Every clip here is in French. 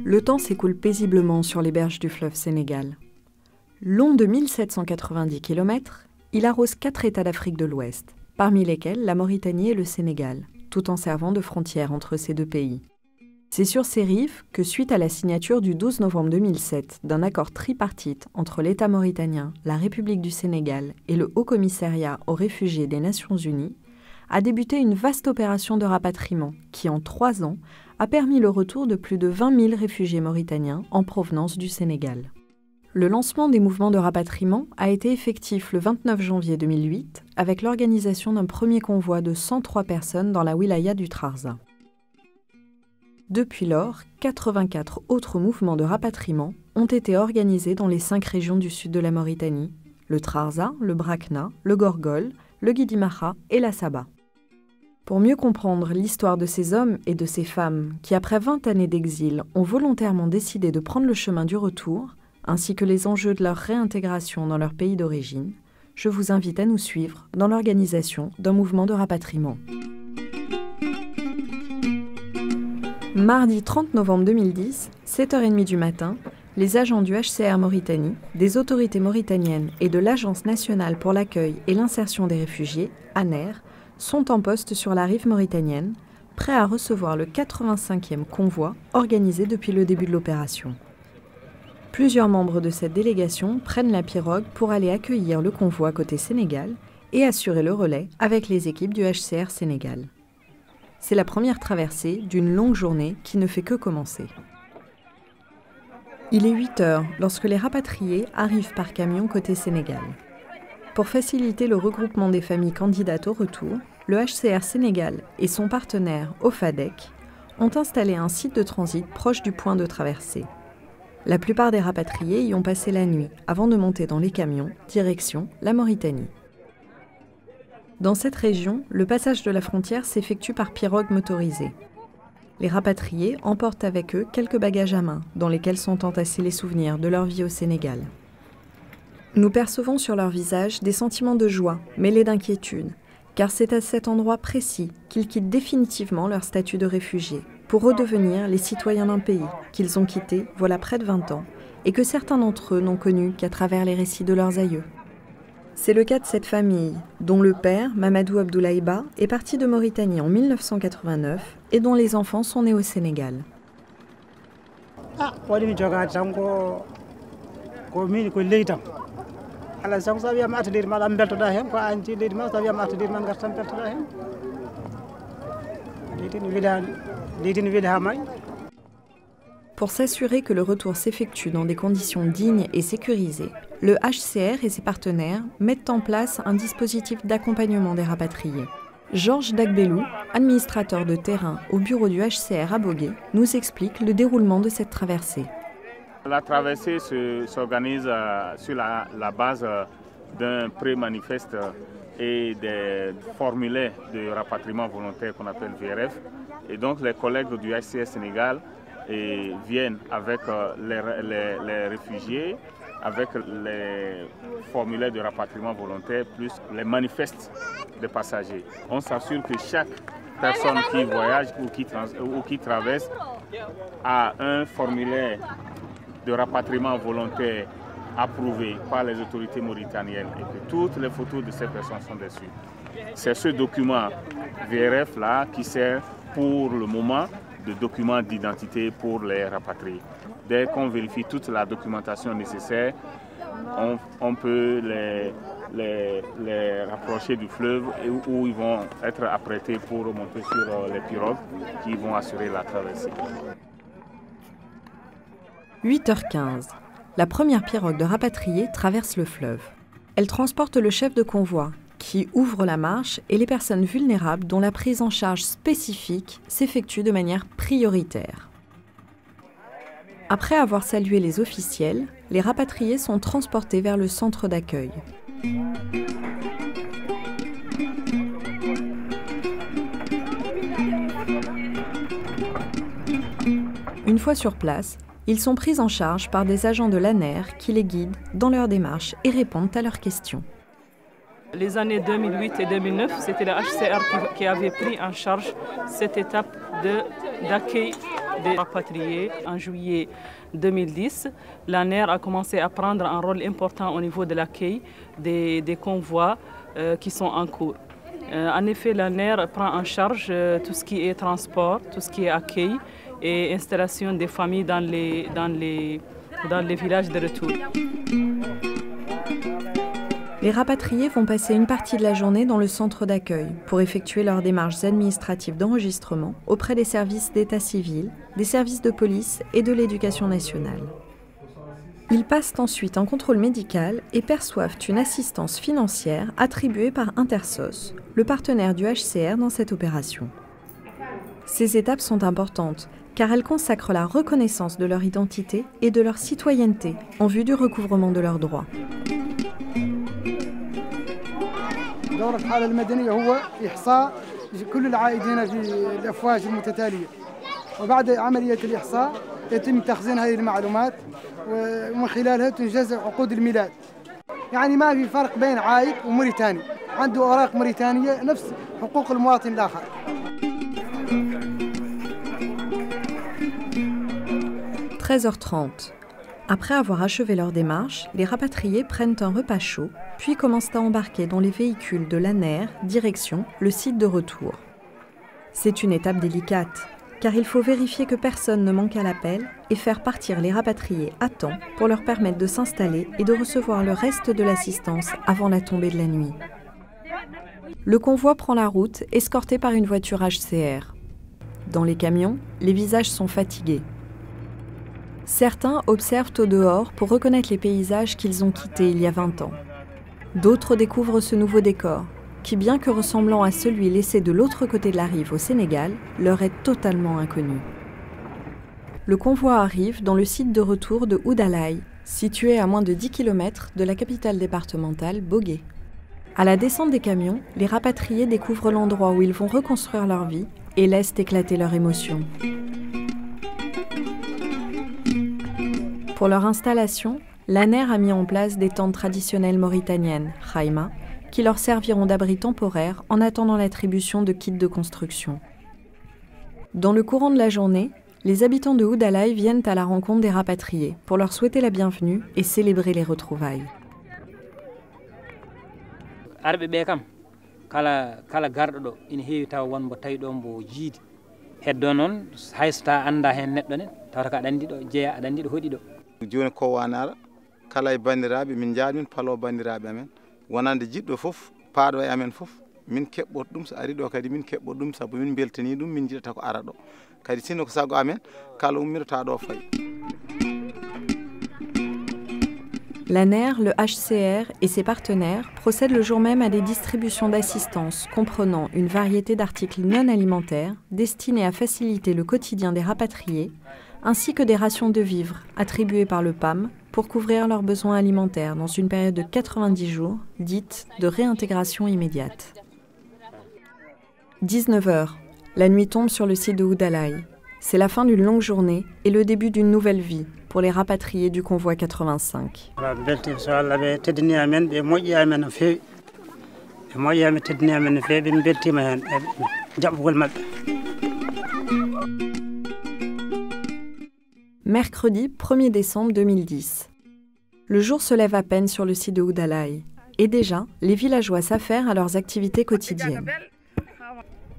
Le temps s'écoule paisiblement sur les berges du fleuve Sénégal. Long de 1790 km, il arrose 4 États d'Afrique de l'Ouest, parmi lesquels la Mauritanie et le Sénégal, tout en servant de frontière entre ces deux pays. C'est sur ces rives que, suite à la signature du 12 novembre 2007 d'un accord tripartite entre l'État mauritanien, la République du Sénégal et le Haut-Commissariat aux réfugiés des Nations Unies, a débuté une vaste opération de rapatriement qui, en 3 ans, a permis le retour de plus de 20 000 réfugiés mauritaniens en provenance du Sénégal. Le lancement des mouvements de rapatriement a été effectif le 29 janvier 2008 avec l'organisation d'un premier convoi de 103 personnes dans la wilaya du Trarza. Depuis lors, 84 autres mouvements de rapatriement ont été organisés dans les 5 régions du sud de la Mauritanie, le Trarza, le Brakna, le Gorgol, le Guidimaha et la Saba. Pour mieux comprendre l'histoire de ces hommes et de ces femmes qui, après 20 années d'exil, ont volontairement décidé de prendre le chemin du retour, ainsi que les enjeux de leur réintégration dans leur pays d'origine, je vous invite à nous suivre dans l'organisation d'un mouvement de rapatriement. Mardi 30 novembre 2010, 7h30 du matin, les agents du HCR Mauritanie, des autorités mauritaniennes et de l'Agence nationale pour l'accueil et l'insertion des réfugiés, ANER, sont en poste sur la rive mauritanienne, prêts à recevoir le 85e convoi organisé depuis le début de l'opération. Plusieurs membres de cette délégation prennent la pirogue pour aller accueillir le convoi côté Sénégal et assurer le relais avec les équipes du HCR Sénégal. C'est la première traversée d'une longue journée qui ne fait que commencer. Il est 8 heures lorsque les rapatriés arrivent par camion côté Sénégal. Pour faciliter le regroupement des familles candidates au retour, le HCR Sénégal et son partenaire OFADEC ont installé un site de transit proche du point de traversée. La plupart des rapatriés y ont passé la nuit avant de monter dans les camions, direction la Mauritanie. Dans cette région, le passage de la frontière s'effectue par pirogue motorisée. Les rapatriés emportent avec eux quelques bagages à main, dans lesquels sont entassés les souvenirs de leur vie au Sénégal. Nous percevons sur leur visage des sentiments de joie, mêlés d'inquiétude, car c'est à cet endroit précis qu'ils quittent définitivement leur statut de réfugiés, pour redevenir les citoyens d'un pays qu'ils ont quitté voilà près de 20 ans, et que certains d'entre eux n'ont connu qu'à travers les récits de leurs aïeux. C'est le cas de cette famille, dont le père, Mamadou Abdoulaye Ba, est parti de Mauritanie en 1989 et dont les enfants sont nés au Sénégal. Pour s'assurer que le retour s'effectue dans des conditions dignes et sécurisées, le HCR et ses partenaires mettent en place un dispositif d'accompagnement des rapatriés. Georges Dagbelou, administrateur de terrain au bureau du HCR à Bogué, nous explique le déroulement de cette traversée. La traversée s'organise sur la base d'un pré-manifeste et des formulaires de rapatriement volontaire qu'on appelle VRF. Et donc les collègues du HCR Sénégal viennent avec les réfugiés, avec les formulaires de rapatriement volontaire, plus les manifestes de passagers. On s'assure que chaque personne qui voyage ou qui traverse a un formulaire de rapatriement volontaire approuvé par les autorités mauritaniennes et que toutes les photos de ces personnes sont dessus. C'est ce document VRF-là qui sert pour le moment de document d'identité pour les rapatriés. Dès qu'on vérifie toute la documentation nécessaire, on peut les rapprocher du fleuve où ils vont être apprêtés pour remonter sur les pirogues qui vont assurer la traversée. 8h15. La première pirogue de rapatriés traverse le fleuve. Elle transporte le chef de convoi, qui ouvre la marche, et les personnes vulnérables dont la prise en charge spécifique s'effectue de manière prioritaire. Après avoir salué les officiels, les rapatriés sont transportés vers le centre d'accueil. Une fois sur place, ils sont pris en charge par des agents de l'ANER qui les guident dans leur démarche et répondent à leurs questions. Les années 2008 et 2009, c'était la HCR qui avait pris en charge cette étape d'accueil des rapatriés en juillet 2010, l'ANER a commencé à prendre un rôle important au niveau de l'accueil des convois qui sont en cours. En effet, l'ANER prend en charge tout ce qui est transport, tout ce qui est accueil et installation des familles dans les villages de retour. Les rapatriés vont passer une partie de la journée dans le centre d'accueil pour effectuer leurs démarches administratives d'enregistrement auprès des services d'état civil, des services de police et de l'éducation nationale. Ils passent ensuite un contrôle médical et perçoivent une assistance financière attribuée par Intersos, le partenaire du HCR dans cette opération. Ces étapes sont importantes car elles consacrent la reconnaissance de leur identité et de leur citoyenneté en vue du recouvrement de leurs droits. دور الحالة المدنية هو إحصاء كل العائدين في الأفواج المتتالية، وبعد عملية الإحصاء يتم تخزين هذه المعلومات ومن خلالها تنجز عقود الميلاد. يعني ما في فرق بين عائد وموريتاني، عنده أوراق موريتانية نفس حقوق المواطن الآخر. 13h30. Après avoir achevé leur démarche, les rapatriés prennent un repas chaud, puis commencent à embarquer dans les véhicules de l'ANER, direction le site de retour. C'est une étape délicate, car il faut vérifier que personne ne manque à l'appel et faire partir les rapatriés à temps pour leur permettre de s'installer et de recevoir le reste de l'assistance avant la tombée de la nuit. Le convoi prend la route, escorté par une voiture HCR. Dans les camions, les visages sont fatigués. Certains observent au dehors pour reconnaître les paysages qu'ils ont quittés il y a 20 ans. D'autres découvrent ce nouveau décor, qui, bien que ressemblant à celui laissé de l'autre côté de la rive au Sénégal, leur est totalement inconnu. Le convoi arrive dans le site de retour de Oudalaye, situé à moins de 10 km de la capitale départementale, Bogué. À la descente des camions, les rapatriés découvrent l'endroit où ils vont reconstruire leur vie et laissent éclater leurs émotions. Pour leur installation, l'ANER a mis en place des tentes traditionnelles mauritaniennes, khaïma, qui leur serviront d'abri temporaire en attendant l'attribution de kits de construction. Dans le courant de la journée, les habitants de Oudalaye viennent à la rencontre des rapatriés pour leur souhaiter la bienvenue et célébrer les retrouvailles. Joni ko wanara kala e bandiraɓe min jaadmin palo bandiraɓe amen wonande jiɗɗo fof paaɗo e amen fof min keɓɓot ɗum so ari ɗo kadi min keɓɓot ɗum sabu min beltani ɗum min jiɗata ko ara ɗo kadi sinno ko sago amen kala ummirata ɗo fayi. L'ANER, le HCR et ses partenaires procèdent le jour même à des distributions d'assistance comprenant une variété d'articles non alimentaires destinés à faciliter le quotidien des rapatriés, ainsi que des rations de vivres attribuées par le PAM pour couvrir leurs besoins alimentaires dans une période de 90 jours, dite de réintégration immédiate. 19h, la nuit tombe sur le site de Oudalaye. C'est la fin d'une longue journée et le début d'une nouvelle vie pour les rapatriés du convoi 85. Mercredi 1er décembre 2010. Le jour se lève à peine sur le site de Oudalaye et déjà, les villageois s'affairent à leurs activités quotidiennes.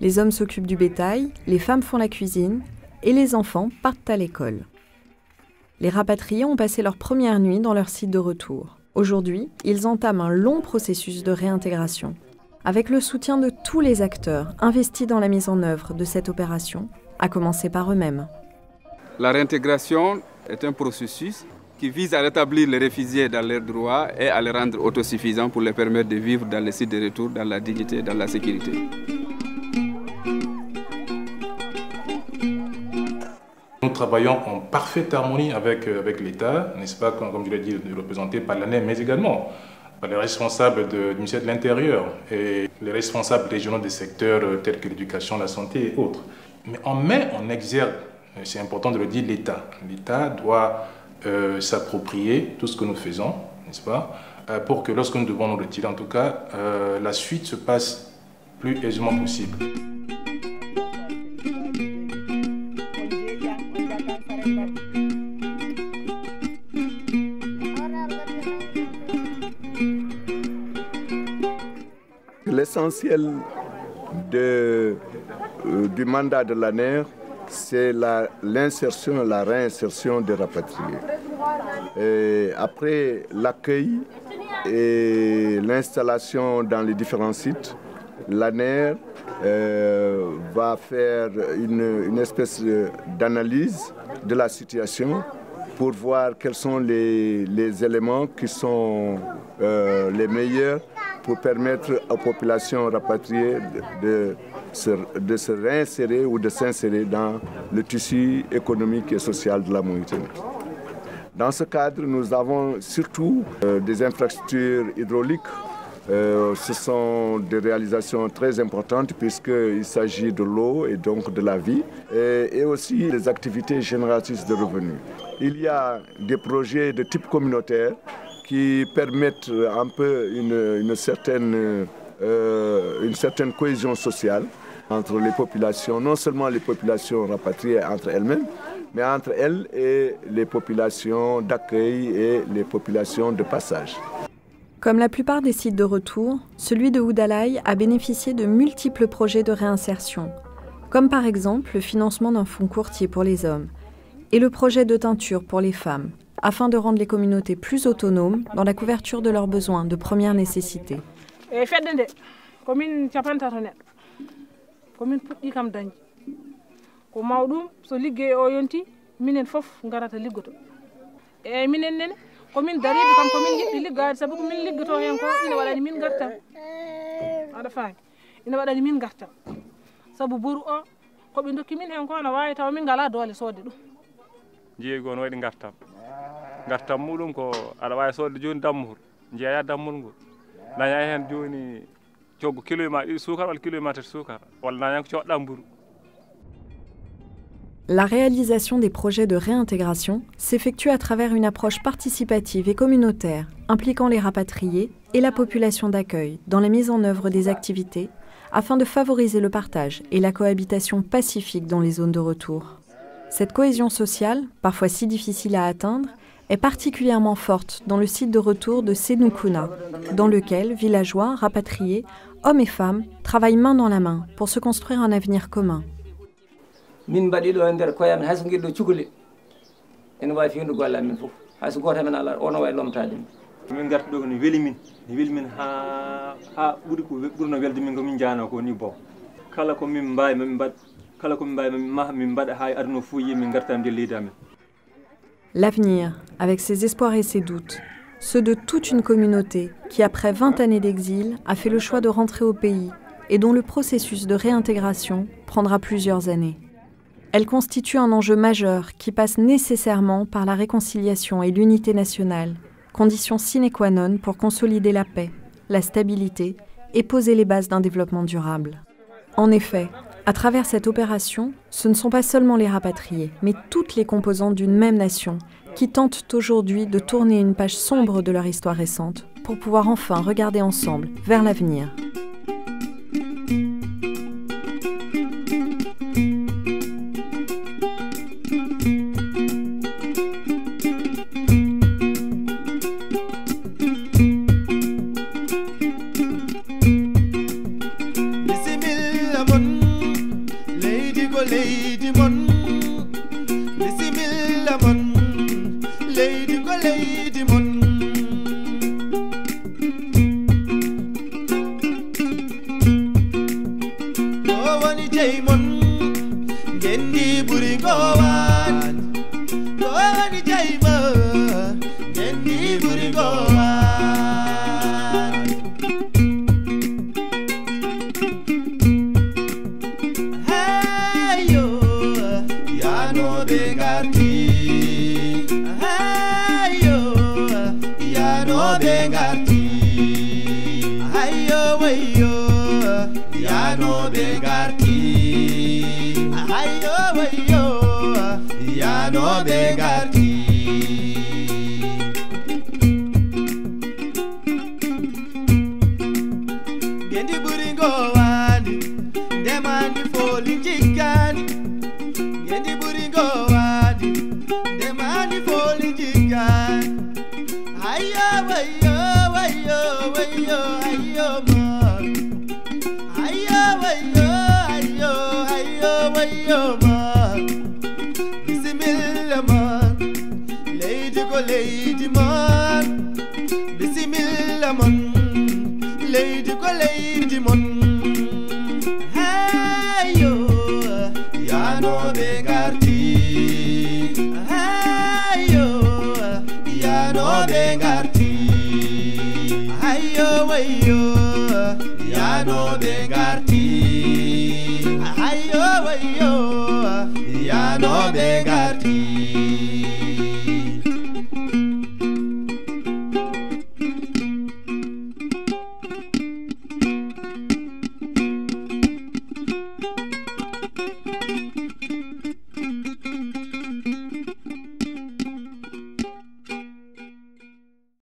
Les hommes s'occupent du bétail, les femmes font la cuisine et les enfants partent à l'école. Les rapatriés ont passé leur première nuit dans leur site de retour. Aujourd'hui, ils entament un long processus de réintégration, avec le soutien de tous les acteurs investis dans la mise en œuvre de cette opération, à commencer par eux-mêmes. La réintégration est un processus qui vise à rétablir les réfugiés dans leurs droits et à les rendre autosuffisants pour les permettre de vivre dans les sites de retour, dans la dignité et dans la sécurité. Nous travaillons en parfaite harmonie avec l'État, n'est-ce pas, comme je l'ai dit, représenté par l'ANER, mais également par les responsables du ministère de l'Intérieur et les responsables régionaux des secteurs tels que l'éducation, la santé et autres. Mais on met en exergue, c'est important de le dire, l'État. L'État doit s'approprier tout ce que nous faisons, n'est-ce pas, pour que lorsque nous devons nous retirer, en tout cas, la suite se passe plus aisément possible. l'essentiel du mandat de l'ANER, c'est l'insertion et la réinsertion des rapatriés. Et après l'accueil et l'installation dans les différents sites, l'ANER va faire une espèce d'analyse de la situation pour voir quels sont les éléments qui sont les meilleurs pour permettre aux populations rapatriées de se réinsérer ou de s'insérer dans le tissu économique et social de la Mauritanie. Dans ce cadre, nous avons surtout des infrastructures hydrauliques. Ce sont des réalisations très importantes puisqu'il s'agit de l'eau et donc de la vie et aussi des activités génératrices de revenus. Il y a des projets de type communautaire qui permettent un peu une certaine cohésion sociale entre les populations, non seulement les populations rapatriées entre elles-mêmes, mais entre elles et les populations d'accueil et les populations de passage. Comme la plupart des sites de retour, celui de Oudalaï a bénéficié de multiples projets de réinsertion, comme par exemple le financement d'un fonds courtier pour les hommes et le projet de teinture pour les femmes, afin de rendre les communautés plus autonomes dans la couverture de leurs besoins de première nécessité. Commune dariɓe kam komin jiɗɗi liggade sabu ko min liggoto hen ko ina waɗani min gartam aɗa faami ina waɗani min gartam sabu boru o koɓe dokki min hen ko ne wawi taw min ngala doole sodde ɗum jeeygo no waɗi gartam muɗum ko aɗa wawi sodde joni dammuhol jeeya dammol ngol daña hen joni coggo kilo ma ɗiɗi sukar walla kilo ma tati sukar walla daña ko coɗɗa mburu. La réalisation des projets de réintégration s'effectue à travers une approche participative et communautaire impliquant les rapatriés et la population d'accueil dans la mise en œuvre des activités afin de favoriser le partage et la cohabitation pacifique dans les zones de retour. Cette cohésion sociale, parfois si difficile à atteindre, est particulièrement forte dans le site de retour de Sénoukouna, dans lequel villageois, rapatriés, hommes et femmes travaillent main dans la main pour se construire un avenir commun. Min mbaɗi ɗo e nder koyam hayso guiɗo cukalel ene wawi fiindu golle amen fof hayso goto men ala ono wawi lomtade min garta ɗo ko ne weeli min ha ɓuuri ko ɓurno welde min komin jano ko ni bon kala ko min mbawi mamin mbaɗ kala ko min mbawi min mbaɗa ha aduna fo yi min garta nder leydi amen. L'avenir, avec ses espoirs et ses doutes, ceux de toute une communauté qui, après 20 années d'exil, a fait le choix de rentrer au pays et dont le processus de réintégration prendra plusieurs années. Elle constitue un enjeu majeur qui passe nécessairement par la réconciliation et l'unité nationale, condition sine qua non pour consolider la paix, la stabilité et poser les bases d'un développement durable. En effet, à travers cette opération, ce ne sont pas seulement les rapatriés, mais toutes les composantes d'une même nation qui tentent aujourd'hui de tourner une page sombre de leur histoire récente pour pouvoir enfin regarder ensemble vers l'avenir. hayo man bisimilla man leydi ko leydi man bisimilla man leydi ko leydi man hayo yanoɓe garti hayo yanoɓe garti hayo wayo yanoɓe garti hayo wayo yanoɓe garti